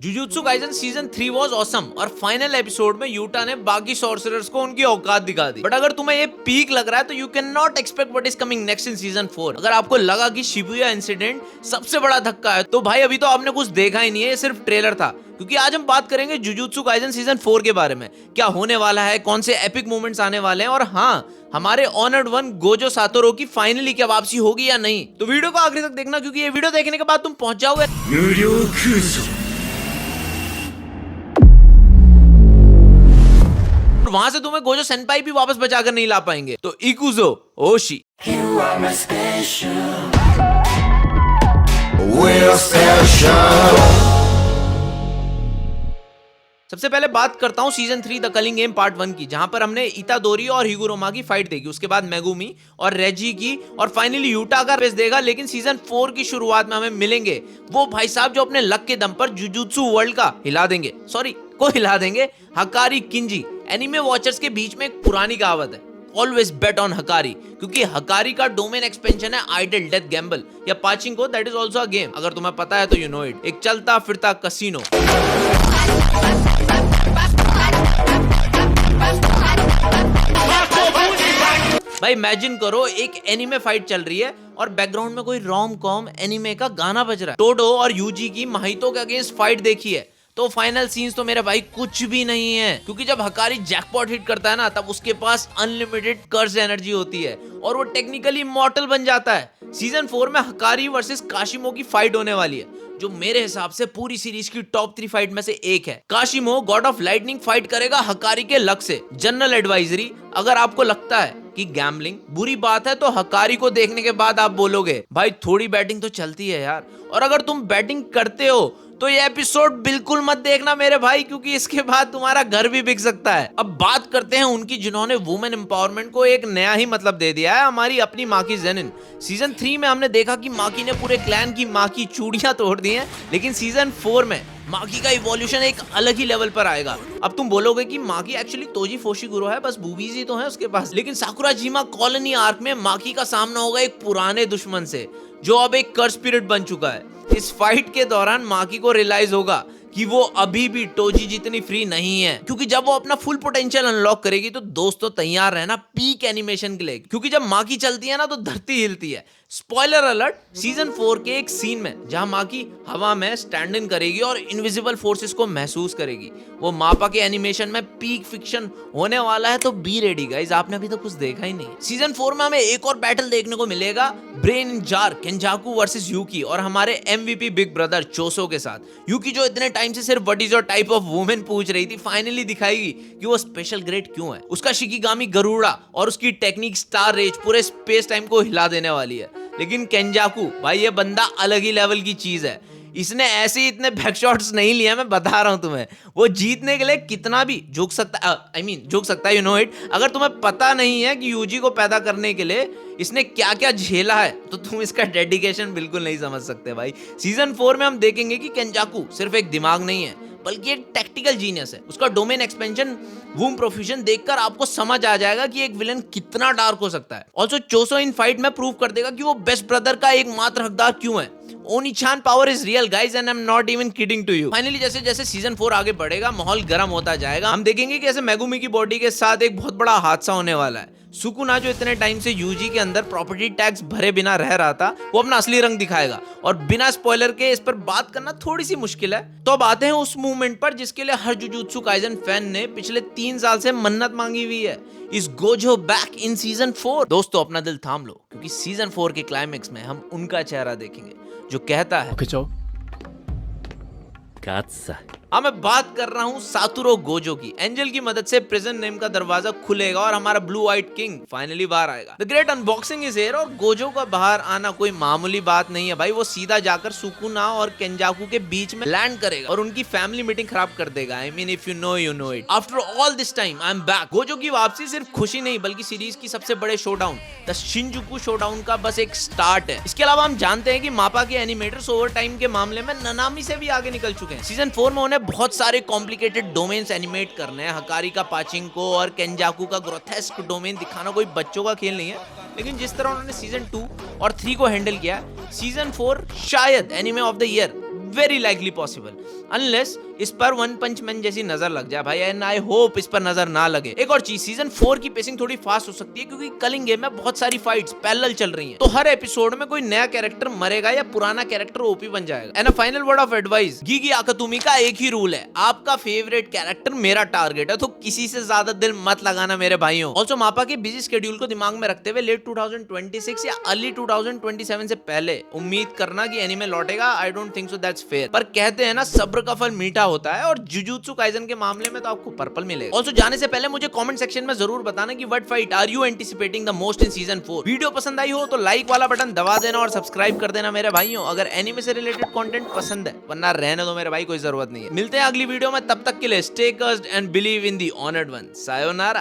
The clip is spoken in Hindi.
Jujutsu Kaisen season 3 was awesome और फाइनल एपिसोड में यूटा ने बाकी सॉर्सरर्स को उनकी औकात दिखा दी। बट अगर तुम्हें ये पीक लग रहा है तो you can not expect what is coming next in season 4। अगर आपको लगा कि शिबुया इंसिडेंट सबसे बड़ा धक्का है तो भाई अभी तो आपने कुछ देखा ही नहीं है, ये सिर्फ ट्रेलर था। क्योंकि आज हम बात करेंगे जुजुत्सु काइसन सीजन 4 के बारे में, क्या होने वाला है, कौन से एपिक मोमेंट्स आने वाले हैं और हाँ, हमारे ऑनर्ड वन गोजो सातोरो की फाइनली क्या वापसी होगी या नहीं। तो वीडियो को आखिरी तक देखना क्योंकि ये वीडियो देखने के बाद तुम पहुंच जाओगे वहां से तुम्हें गोजो सेनपाई भी वापस बचाकर नहीं ला पाएंगे। तो इकुजो ओशी सबसे पहले बात करता हूं season 3 the culling game part 1 की, जहां पर हमने इतादोरी और हिगुरोमा की फाइट देखी, उसके बाद मेगुमी और रेजी की और फाइनली यूटा का रेस देखा। लेकिन सीजन 4 की शुरुआत में हमें मिलेंगे वो भाई साहब जो अपने लक के दम पर जुजुत्सु वर्ल्ड का हिला देंगे, हकारी किंजी। एनिमे वॉचर्स के बीच में एक पुरानी कहावत है, ऑलवेज बेट ऑन हकारी, क्योंकि हकारी का डोमेन एक्सपेंशन है आइडल डेथ गैम्बल या pachinko, that is also a game. अगर तुम्हें पता है तो यू नो इट, एक चलता फिरता कसिनो। भाई इमेजिन करो एक एनिमे फाइट चल रही है और बैकग्राउंड में कोई रोम कॉम एनिमे का गाना बज रहा है। टोडो और यूजी की माहितो के अगेंस्ट फाइट देखी है तो फाइनल सीन्स तो मेरे भाई कुछ भी नहीं है, क्योंकि जब हकारी जैकपॉट हिट करता है ना तब उसके पास अनलिमिटेड कर्स एनर्जी होती है और वो टेक्निकली इमॉर्टल बन जाता है। सीजन 4 में हकारी वर्सेस काशिमो की फाइट होने वाली है, जो मेरे हिसाब से पूरी सीरीज की टॉप 3 फाइट में से एक है। काशिमो गॉड ऑफ लाइटनिंग फाइट करेगा हकारी के लक से। जनरल एडवाइजरी, अगर आपको लगता है कि गैम्बलिंग बुरी बात है तो हकारी को देखने के बाद आप बोलोगे भाई थोड़ी बैटिंग तो चलती है यार। और अगर तुम बैटिंग करते हो तो ये एपिसोड बिल्कुल मत देखना मेरे भाई, क्योंकि इसके बाद तुम्हारा घर भी बिक सकता है। अब बात करते हैं उनकी जिन्होंने वुमेन एम्पावरमेंट को एक नया ही मतलब दे दिया है, हमारी अपनी माकी जेनिन। सीजन 3 में हमने देखा कि माकी ने पूरे क्लैन की माँ की चूड़ियां तोड़ दी हैं, लेकिन सीजन 4 में माकी का इवोल्यूशन एक अलग ही लेवल पर आएगा। अब तुम बोलोगे कि माकी एक्चुअली तोजी फोशिगुरो है, बस बूबीज ही तो है उसके पास। लेकिन साकुराजिमा कॉलोनी आर्क में माकी का सामना होगा एक पुराने दुश्मन से जो अब एक कर्स स्पिरिट बन चुका है। इस फाइट के दौरान माकी को रियलाइज होगा कि वो अभी भी टोजी जितनी फ्री नहीं है, क्योंकि जब वो अपना फुल पोटेंशियल अनलॉक करेगी तो दोस्तों तैयार रहना पीक एनिमेशन के लिए, क्योंकि जब माकी चलती है ना तो धरती हिलती है। स्पॉइलर अलर्ट, सीजन 4 के एक सीन में जहां माकी हवा में स्टैंड इन करेगी और इनविजिबल फोर्सेस को महसूस करेगी, वो मापा के एनिमेशन में पीक फिक्शन होने वाला है। तो बी रेडी गाइस, आपने अभी तो कुछ देखा ही नहीं। सीजन 4 में हमें एक और बैटल देखने को मिलेगा, ब्रेन इन जार केंजाकू वर्सेस यूकी और हमारे एमवीपी बिग ब्रदर चोसो के साथ। यूकी जो इतने टाइम से सिर्फ what is your type of women पूछ रही थी, फाइनली दिखाएगी कि वो स्पेशल ग्रेड क्यों है। उसका शिकिगामी गरुड़ा और उसकी टेक्निक स्टार रेज पूरे स्पेस टाइम को हिला देने वाली है। लेकिन केंजाकू भाई ये बंदा अलग ही लेवल की चीज है, इसने ऐसे इतने बैक शॉट्स नहीं लिए, मैं बता रहा हूं तुम्हें। वो जीतने के लिए कितना भी झुक सकता है, यू नो इट। अगर तुम्हें पता नहीं है कि यूजी को पैदा करने के लिए इसने क्या क्या झेला है तो तुम इसका डेडिकेशन बिल्कुल नहीं समझ सकते भाई। सीजन 4 में हम देखेंगे कि केंजाकू सिर्फ एक दिमाग नहीं है बल्कि एक टैक्टिकल जीनियस है। उसका डोमेन एक्सपेंशन वूम प्रोफ्यूजन देखकर आपको समझ आ जाएगा कि एक विलन कितना डार्क हो सकता है। ऑल्सो चोसो इन फाइट में प्रूव कर देगा कि वो बेस्ट ब्रदर का एकमात्र हकदार क्यों है। ओनीचान power is real guys and I am not even kidding to you. Finally जैसे जैसे सीजन 4 आगे बढ़ेगा माहौल गर्म होता जाएगा। हम देखेंगे कि ऐसे मेगुमी की बॉडी के साथ एक बहुत बड़ा हादसा होने वाला है। सुकुना जो इतने टाइम से यूजी के अंदर प्रॉपर्टी टैक्स भरे बिना रह रहा था, वो अपना असली रंग दिखाएगा। और बिना स्पॉइलर के इस पर बात करना थोड़ी सी मुश्किल है। तो अब आते हैं उस मूवमेंट पर जिसके लिए हर जुजुत्सु काइसन फैन ने पिछले 3 साल से मन्नत मांगी हुई है, इस गोजो बैक इन सीजन 4। दोस्तों अपना दिल थाम लो, क्योंकि सीजन 4 के क्लाइमेक्स में हम उनका चेहरा देखेंगे जो कहता है हाँ, मैं बात कर रहा हूँ सातोरो गोजो की। एंजल की मदद से प्रिजन नेम का दरवाजा खुलेगा और हमारा ब्लू व्हाइट किंग फाइनली बाहर आएगा। The great unboxing is here और गोजो का बाहर आना कोई मामूली बात नहीं है भाई। वो सीधा जाकर सुकुना और केंजाकू के बीच में लैंड करेगा और उनकी फैमिली मीटिंग खराब कर देगा। I mean if you know it. After all this time I am back. Gojo की वापसी सिर्फ खुशी नहीं बल्कि सीरीज की सबसे बड़े शोडाउन द शिनजुकू शोडाउन का बस एक स्टार्ट है। इसके अलावा हम जानते हैं कि मापा के एनिमेटर्स ओवर टाइम के मामले में ननामी से भी आगे निकल चुके हैं। सीजन 4 में उन्हें बहुत सारे कॉम्प्लिकेटेड डोमेन्स एनिमेट करने हैं। हकारी का पाचिंको और केंजाकू का ग्रोथेस्क डोमेन दिखाना कोई बच्चों का खेल नहीं है, लेकिन जिस तरह उन्होंने सीजन 2 और 3 को हैंडल किया, सीजन 4 शायद anime of the year very likely possible. Unless इस पर वन पंच मैन जैसी नजर लग जाए भाई, एंड आई होप इस पर नजर ना लगे। एक और चीज, सीजन 4 की पेसिंग थोड़ी फास्ट हो सकती है क्योंकि कलिंग गेम में बहुत सारी फाइट्स पैरेलल चल रही हैं, तो हर एपिसोड में कोई नया कैरेक्टर मरेगा या पुराना कैरेक्टर ओपी बन जाएगा। And a final word of advice, Gege Akutami का एक ही रूल है, आपका फेवरेट कैरेक्टर मेरा टारगेट है, तो किसी से ज्यादा दिल मत लगाना मेरे भाइयों। ऑल्सो मापा के बिजी शेड्यूल को दिमाग में रखते हुए लेट 2026 या अर्ली 2027 से पहले उम्मीद करना कि एनीमे लौटेगा, I don't think so, that's fair. पर कहते हैं ना सब्र का फल मीठा होता है, और जुजुत्सु काइजन के मामले में तो आपको पर्पल मिलेगा। ऑल्सो जाने से पहले मुझे कमेंट सेक्शन में जरूर बताना कि what fight are you anticipating the most in season 4। Video पसंद आई हो तो लाइक वाला बटन दबा देना और सब्सक्राइब कर देना मेरे भाइयों, अगर एनीमे से रिलेटेड कंटेंट पसंद है, वरना रहने दो मेरे भाई, कोई जरूरत नहीं है। मिलते हैं अगली वीडियो में, तब तक के लिए stay cursed and believe in the honoured one. Sayonara.